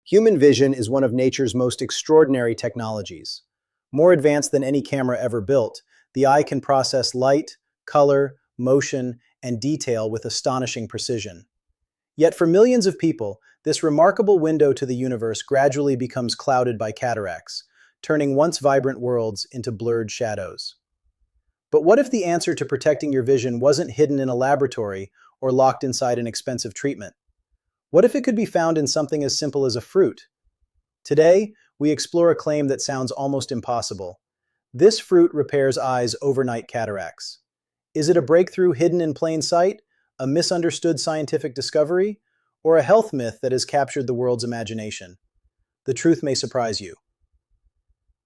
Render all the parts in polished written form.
Human vision is one of nature's most extraordinary technologies. More advanced than any camera ever built, the eye can process light, color, motion, and detail with astonishing precision. Yet for millions of people, this remarkable window to the universe gradually becomes clouded by cataracts, turning once vibrant worlds into blurred shadows. But what if the answer to protecting your vision wasn't hidden in a laboratory or locked inside an expensive treatment? What if it could be found in something as simple as a fruit? Today, we explore a claim that sounds almost impossible. This fruit repairs eyes' overnight cataracts. Is it a breakthrough hidden in plain sight, a misunderstood scientific discovery, or a health myth that has captured the world's imagination? The truth may surprise you.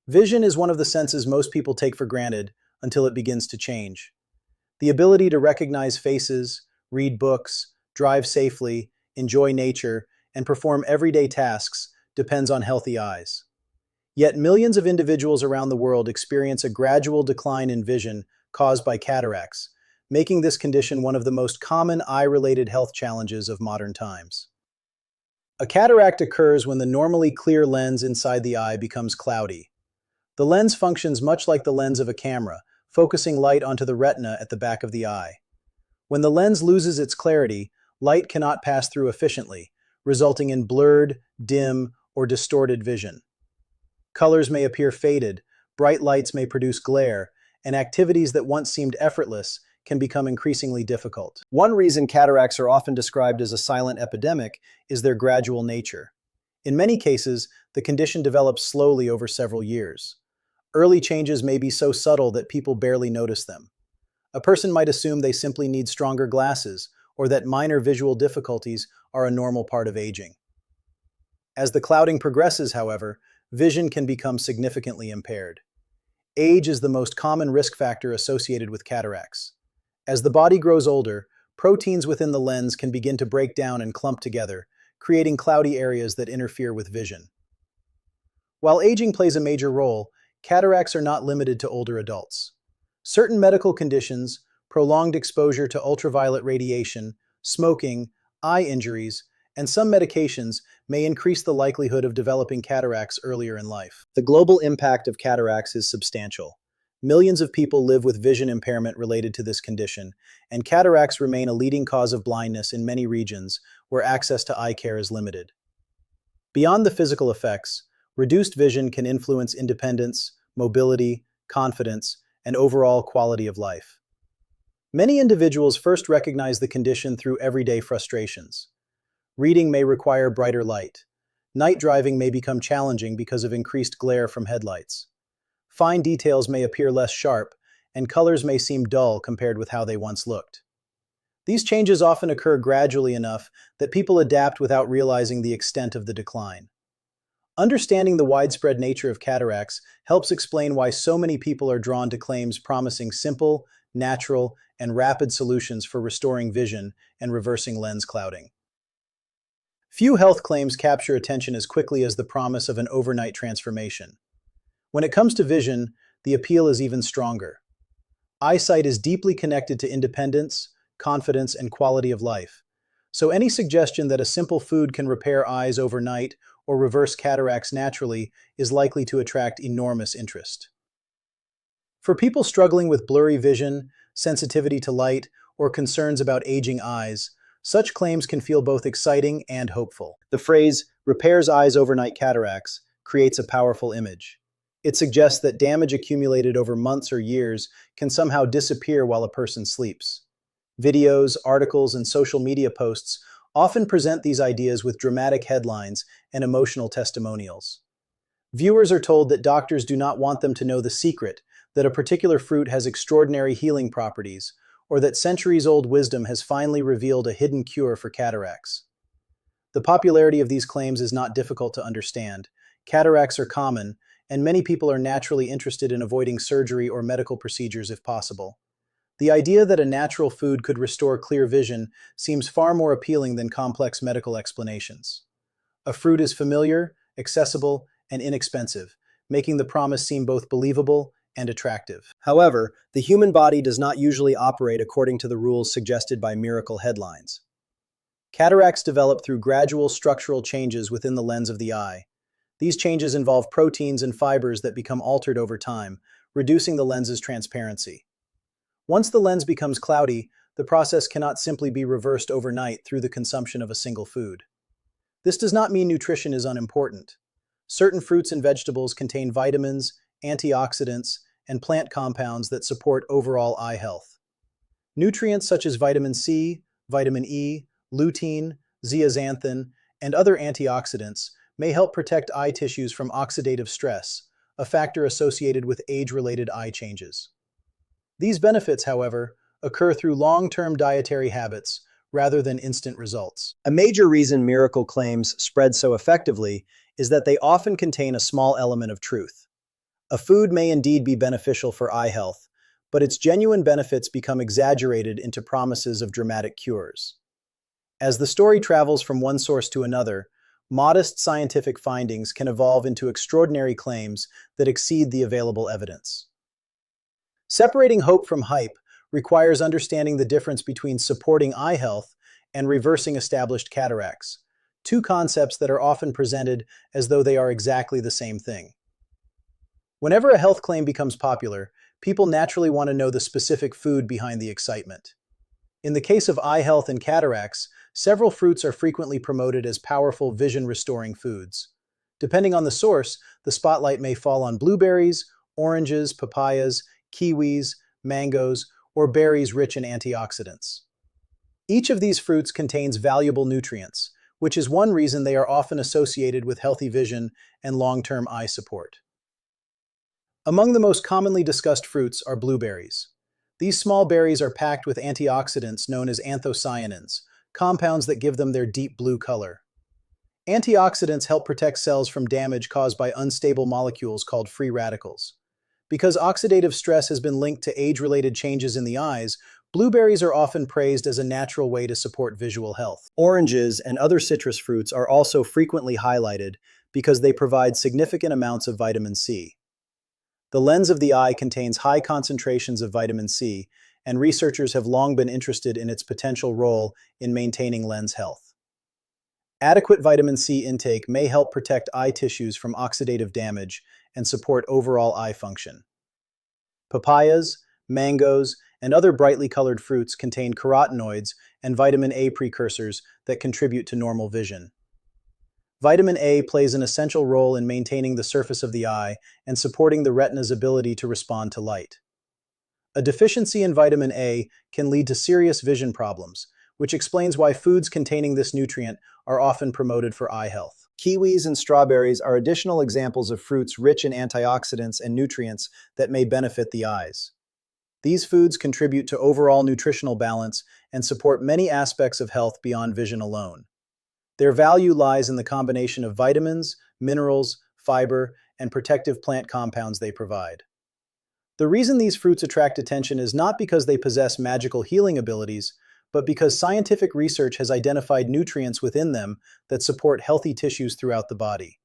Vision is one of the senses most people take for granted until it begins to change. The ability to recognize faces, read books, drive safely, enjoy nature, and perform everyday tasks depends on healthy eyes. Yet millions of individuals around the world experience a gradual decline in vision caused by cataracts, making this condition one of the most common eye-related health challenges of modern times. A cataract occurs when the normally clear lens inside the eye becomes cloudy. The lens functions much like the lens of a camera, focusing light onto the retina at the back of the eye. When the lens loses its clarity, light cannot pass through efficiently, resulting in blurred, dim, or distorted vision. Colors may appear faded, bright lights may produce glare, and activities that once seemed effortless can become increasingly difficult. One reason cataracts are often described as a silent epidemic is their gradual nature. In many cases, the condition develops slowly over several years. Early changes may be so subtle that people barely notice them. A person might assume they simply need stronger glasses, or that minor visual difficulties are a normal part of aging. As the clouding progresses, however, vision can become significantly impaired. Age is the most common risk factor associated with cataracts. As the body grows older, proteins within the lens can begin to break down and clump together, creating cloudy areas that interfere with vision. While aging plays a major role, cataracts are not limited to older adults. Certain medical conditions, prolonged exposure to ultraviolet radiation, smoking, eye injuries, and some medications may increase the likelihood of developing cataracts earlier in life. The global impact of cataracts is substantial. Millions of people live with vision impairment related to this condition, and cataracts remain a leading cause of blindness in many regions where access to eye care is limited. Beyond the physical effects, reduced vision can influence independence, mobility, confidence, and overall quality of life. Many individuals first recognize the condition through everyday frustrations. Reading may require brighter light. Night driving may become challenging because of increased glare from headlights. Fine details may appear less sharp, and colors may seem dull compared with how they once looked. These changes often occur gradually enough that people adapt without realizing the extent of the decline. Understanding the widespread nature of cataracts helps explain why so many people are drawn to claims promising simple, natural, and rapid solutions for restoring vision and reversing lens clouding. Few health claims capture attention as quickly as the promise of an overnight transformation. When it comes to vision, the appeal is even stronger. Eyesight is deeply connected to independence, confidence, and quality of life. So any suggestion that a simple food can repair eyes overnight or reverse cataracts naturally is likely to attract enormous interest. For people struggling with blurry vision, sensitivity to light, or concerns about aging eyes, such claims can feel both exciting and hopeful. The phrase, repairs eyes overnight cataracts, creates a powerful image. It suggests that damage accumulated over months or years can somehow disappear while a person sleeps. Videos, articles, and social media posts often present these ideas with dramatic headlines and emotional testimonials. Viewers are told that doctors do not want them to know the secret, that a particular fruit has extraordinary healing properties, or that centuries-old wisdom has finally revealed a hidden cure for cataracts. The popularity of these claims is not difficult to understand. Cataracts are common, and many people are naturally interested in avoiding surgery or medical procedures if possible. The idea that a natural food could restore clear vision seems far more appealing than complex medical explanations. A fruit is familiar, accessible, and inexpensive, making the promise seem both believable and attractive. However, the human body does not usually operate according to the rules suggested by miracle headlines. Cataracts develop through gradual structural changes within the lens of the eye. These changes involve proteins and fibers that become altered over time, reducing the lens's transparency. Once the lens becomes cloudy, the process cannot simply be reversed overnight through the consumption of a single food. This does not mean nutrition is unimportant. Certain fruits and vegetables contain vitamins, antioxidants, and plant compounds that support overall eye health. Nutrients such as vitamin C, vitamin E, lutein, zeaxanthin, and other antioxidants may help protect eye tissues from oxidative stress, a factor associated with age-related eye changes. These benefits, however, occur through long-term dietary habits rather than instant results. A major reason miracle claims spread so effectively is that they often contain a small element of truth. A food may indeed be beneficial for eye health, but its genuine benefits become exaggerated into promises of dramatic cures. As the story travels from one source to another, modest scientific findings can evolve into extraordinary claims that exceed the available evidence. Separating hope from hype requires understanding the difference between supporting eye health and reversing established cataracts, two concepts that are often presented as though they are exactly the same thing. Whenever a health claim becomes popular, people naturally want to know the specific food behind the excitement. In the case of eye health and cataracts, several fruits are frequently promoted as powerful vision-restoring foods. Depending on the source, the spotlight may fall on blueberries, oranges, papayas, kiwis, mangoes, or berries rich in antioxidants. Each of these fruits contains valuable nutrients, which is one reason they are often associated with healthy vision and long-term eye support. Among the most commonly discussed fruits are blueberries. These small berries are packed with antioxidants known as anthocyanins, compounds that give them their deep blue color. Antioxidants help protect cells from damage caused by unstable molecules called free radicals. Because oxidative stress has been linked to age-related changes in the eyes, blueberries are often praised as a natural way to support visual health. Oranges and other citrus fruits are also frequently highlighted because they provide significant amounts of vitamin C. The lens of the eye contains high concentrations of vitamin C, and researchers have long been interested in its potential role in maintaining lens health. Adequate vitamin C intake may help protect eye tissues from oxidative damage and support overall eye function. Papayas, mangoes, and other brightly colored fruits contain carotenoids and vitamin A precursors that contribute to normal vision. Vitamin A plays an essential role in maintaining the surface of the eye and supporting the retina's ability to respond to light. A deficiency in vitamin A can lead to serious vision problems, which explains why foods containing this nutrient are often promoted for eye health. Kiwis and strawberries are additional examples of fruits rich in antioxidants and nutrients that may benefit the eyes. These foods contribute to overall nutritional balance and support many aspects of health beyond vision alone. Their value lies in the combination of vitamins, minerals, fiber, and protective plant compounds they provide. The reason these fruits attract attention is not because they possess magical healing abilities, but because scientific research has identified nutrients within them that support healthy tissues throughout the body.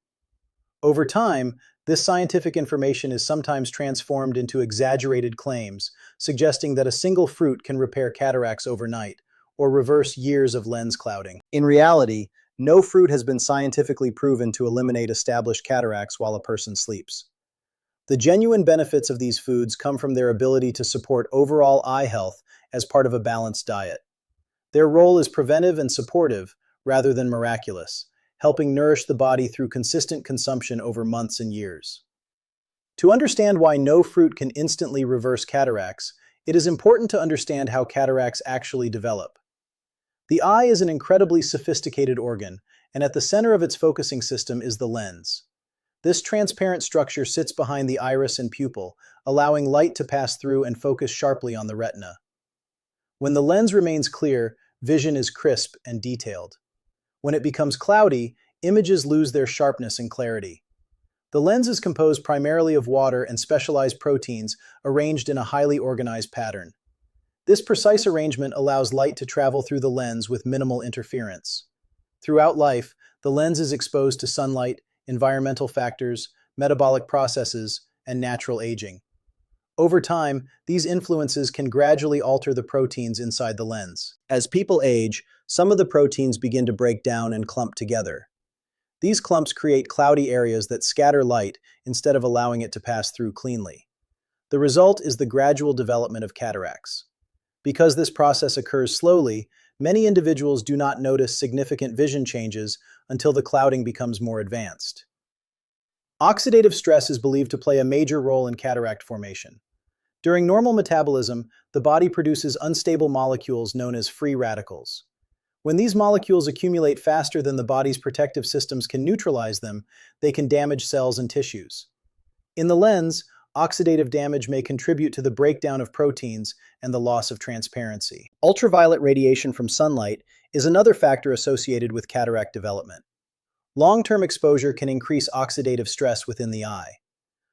Over time, this scientific information is sometimes transformed into exaggerated claims, suggesting that a single fruit can repair cataracts overnight or reverse years of lens clouding. In reality, no fruit has been scientifically proven to eliminate established cataracts while a person sleeps. The genuine benefits of these foods come from their ability to support overall eye health as part of a balanced diet. Their role is preventive and supportive rather than miraculous, helping nourish the body through consistent consumption over months and years. To understand why no fruit can instantly reverse cataracts, it is important to understand how cataracts actually develop. The eye is an incredibly sophisticated organ, and at the center of its focusing system is the lens. This transparent structure sits behind the iris and pupil, allowing light to pass through and focus sharply on the retina. When the lens remains clear, vision is crisp and detailed. When it becomes cloudy, images lose their sharpness and clarity. The lens is composed primarily of water and specialized proteins arranged in a highly organized pattern. This precise arrangement allows light to travel through the lens with minimal interference. Throughout life, the lens is exposed to sunlight, environmental factors, metabolic processes, and natural aging. Over time, these influences can gradually alter the proteins inside the lens. As people age, some of the proteins begin to break down and clump together. These clumps create cloudy areas that scatter light instead of allowing it to pass through cleanly. The result is the gradual development of cataracts. Because this process occurs slowly, many individuals do not notice significant vision changes until the clouding becomes more advanced. Oxidative stress is believed to play a major role in cataract formation. During normal metabolism, the body produces unstable molecules known as free radicals. When these molecules accumulate faster than the body's protective systems can neutralize them, they can damage cells and tissues. In the lens, oxidative damage may contribute to the breakdown of proteins and the loss of transparency. Ultraviolet radiation from sunlight is another factor associated with cataract development. Long-term exposure can increase oxidative stress within the eye.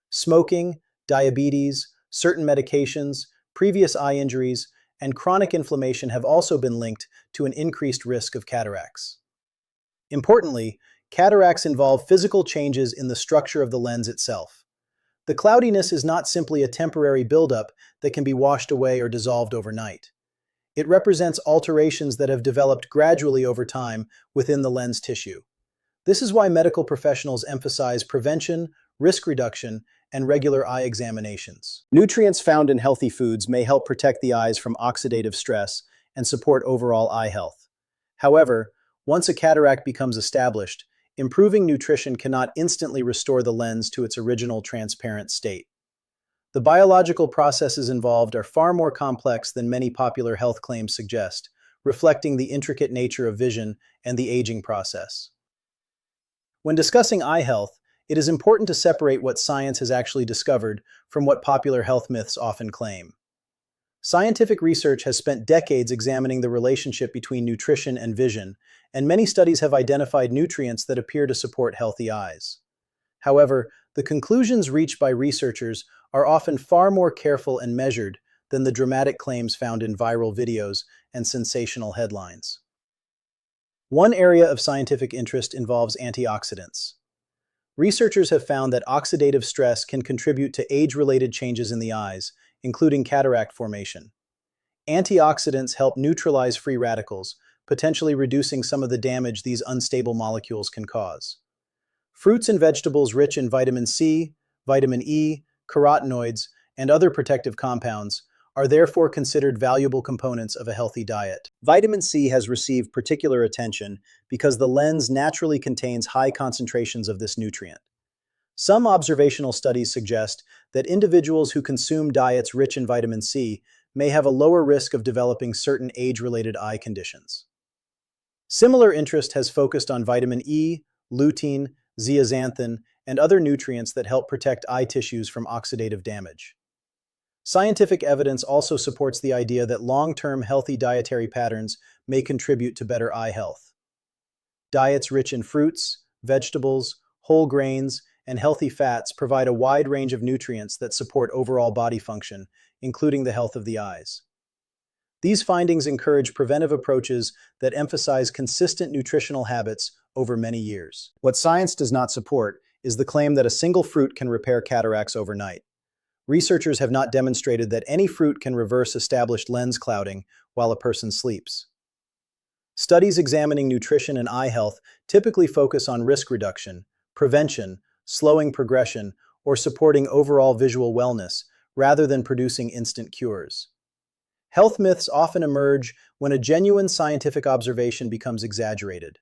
Smoking, diabetes, certain medications, previous eye injuries, and chronic inflammation have also been linked to an increased risk of cataracts. Importantly, cataracts involve physical changes in the structure of the lens itself. The cloudiness is not simply a temporary buildup that can be washed away or dissolved overnight. It represents alterations that have developed gradually over time within the lens tissue. This is why medical professionals emphasize prevention, risk reduction, and regular eye examinations. Nutrients found in healthy foods may help protect the eyes from oxidative stress and support overall eye health. However, once a cataract becomes established, improving nutrition cannot instantly restore the lens to its original transparent state. The biological processes involved are far more complex than many popular health claims suggest, reflecting the intricate nature of vision and the aging process. When discussing eye health, it is important to separate what science has actually discovered from what popular health myths often claim. Scientific research has spent decades examining the relationship between nutrition and vision, and many studies have identified nutrients that appear to support healthy eyes. However, the conclusions reached by researchers are often far more careful and measured than the dramatic claims found in viral videos and sensational headlines. One area of scientific interest involves antioxidants. Researchers have found that oxidative stress can contribute to age-related changes in the eyes, including cataract formation. Antioxidants help neutralize free radicals, potentially reducing some of the damage these unstable molecules can cause. Fruits and vegetables rich in vitamin C, vitamin E, carotenoids, and other protective compounds are therefore considered valuable components of a healthy diet. Vitamin C has received particular attention because the lens naturally contains high concentrations of this nutrient. Some observational studies suggest that individuals who consume diets rich in vitamin C may have a lower risk of developing certain age-related eye conditions. Similar interest has focused on vitamin E, lutein, zeaxanthin, and other nutrients that help protect eye tissues from oxidative damage. Scientific evidence also supports the idea that long-term healthy dietary patterns may contribute to better eye health. Diets rich in fruits, vegetables, whole grains, and healthy fats provide a wide range of nutrients that support overall body function, including the health of the eyes. These findings encourage preventive approaches that emphasize consistent nutritional habits over many years. What science does not support is the claim that a single fruit can repair cataracts overnight. Researchers have not demonstrated that any fruit can reverse established lens clouding while a person sleeps. Studies examining nutrition and eye health typically focus on risk reduction, prevention, slowing progression, or supporting overall visual wellness, rather than producing instant cures. Health myths often emerge when a genuine scientific observation becomes exaggerated.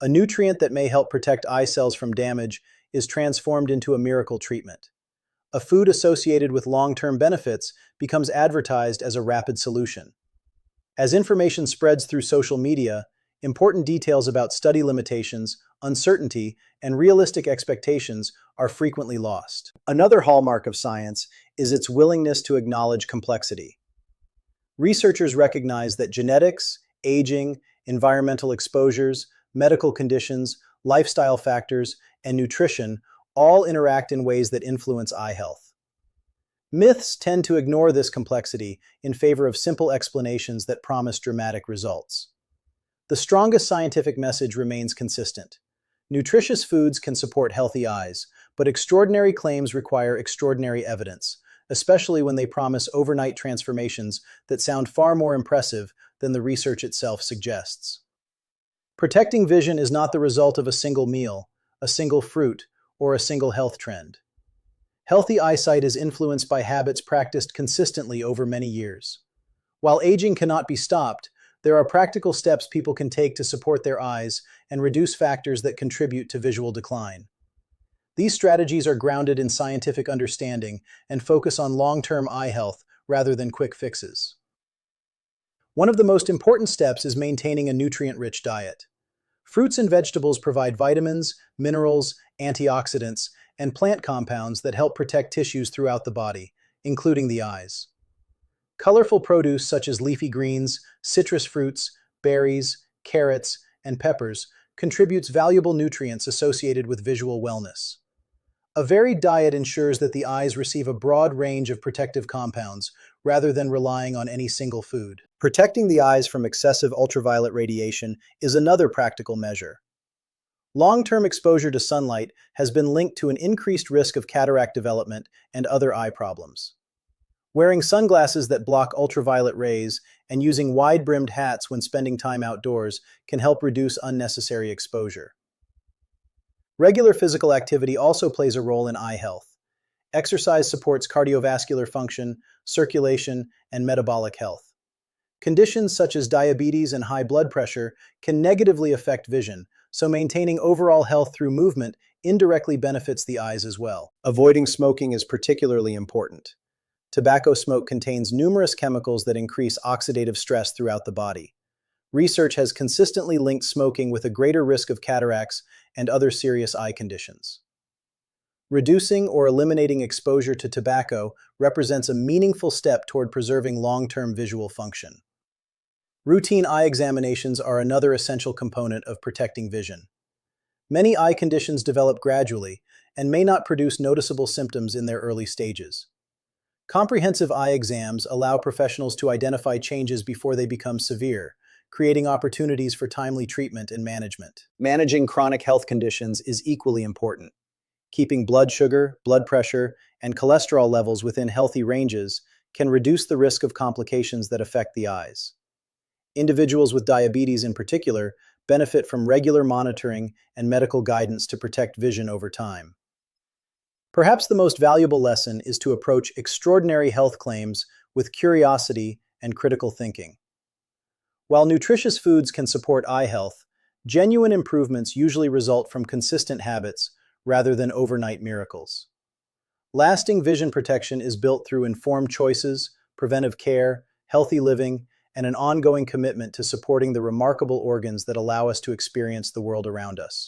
A nutrient that may help protect eye cells from damage is transformed into a miracle treatment. A food associated with long-term benefits becomes advertised as a rapid solution. As information spreads through social media, important details about study limitations, uncertainty, and realistic expectations are frequently lost. Another hallmark of science is its willingness to acknowledge complexity. Researchers recognize that genetics, aging, environmental exposures, medical conditions, lifestyle factors, and nutrition all interact in ways that influence eye health. Myths tend to ignore this complexity in favor of simple explanations that promise dramatic results. The strongest scientific message remains consistent. Nutritious foods can support healthy eyes, but extraordinary claims require extraordinary evidence, especially when they promise overnight transformations that sound far more impressive than the research itself suggests. Protecting vision is not the result of a single meal, a single fruit, or a single health trend. Healthy eyesight is influenced by habits practiced consistently over many years. While aging cannot be stopped, there are practical steps people can take to support their eyes and reduce factors that contribute to visual decline. These strategies are grounded in scientific understanding and focus on long-term eye health rather than quick fixes. One of the most important steps is maintaining a nutrient-rich diet. Fruits and vegetables provide vitamins, minerals, antioxidants, and plant compounds that help protect tissues throughout the body, including the eyes. Colorful produce such as leafy greens, citrus fruits, berries, carrots, and peppers contributes valuable nutrients associated with visual wellness. A varied diet ensures that the eyes receive a broad range of protective compounds rather than relying on any single food. Protecting the eyes from excessive ultraviolet radiation is another practical measure. Long-term exposure to sunlight has been linked to an increased risk of cataract development and other eye problems. Wearing sunglasses that block ultraviolet rays and using wide-brimmed hats when spending time outdoors can help reduce unnecessary exposure. Regular physical activity also plays a role in eye health. Exercise supports cardiovascular function, circulation, and metabolic health. Conditions such as diabetes and high blood pressure can negatively affect vision, so maintaining overall health through movement indirectly benefits the eyes as well. Avoiding smoking is particularly important. Tobacco smoke contains numerous chemicals that increase oxidative stress throughout the body. Research has consistently linked smoking with a greater risk of cataracts and other serious eye conditions. Reducing or eliminating exposure to tobacco represents a meaningful step toward preserving long-term visual function. Routine eye examinations are another essential component of protecting vision. Many eye conditions develop gradually and may not produce noticeable symptoms in their early stages. Comprehensive eye exams allow professionals to identify changes before they become severe, creating opportunities for timely treatment and management. Managing chronic health conditions is equally important. Keeping blood sugar, blood pressure, and cholesterol levels within healthy ranges can reduce the risk of complications that affect the eyes. Individuals with diabetes in particular benefit from regular monitoring and medical guidance to protect vision over time. Perhaps the most valuable lesson is to approach extraordinary health claims with curiosity and critical thinking. While nutritious foods can support eye health, genuine improvements usually result from consistent habits rather than overnight miracles. Lasting vision protection is built through informed choices, preventive care, healthy living, and an ongoing commitment to supporting the remarkable organs that allow us to experience the world around us.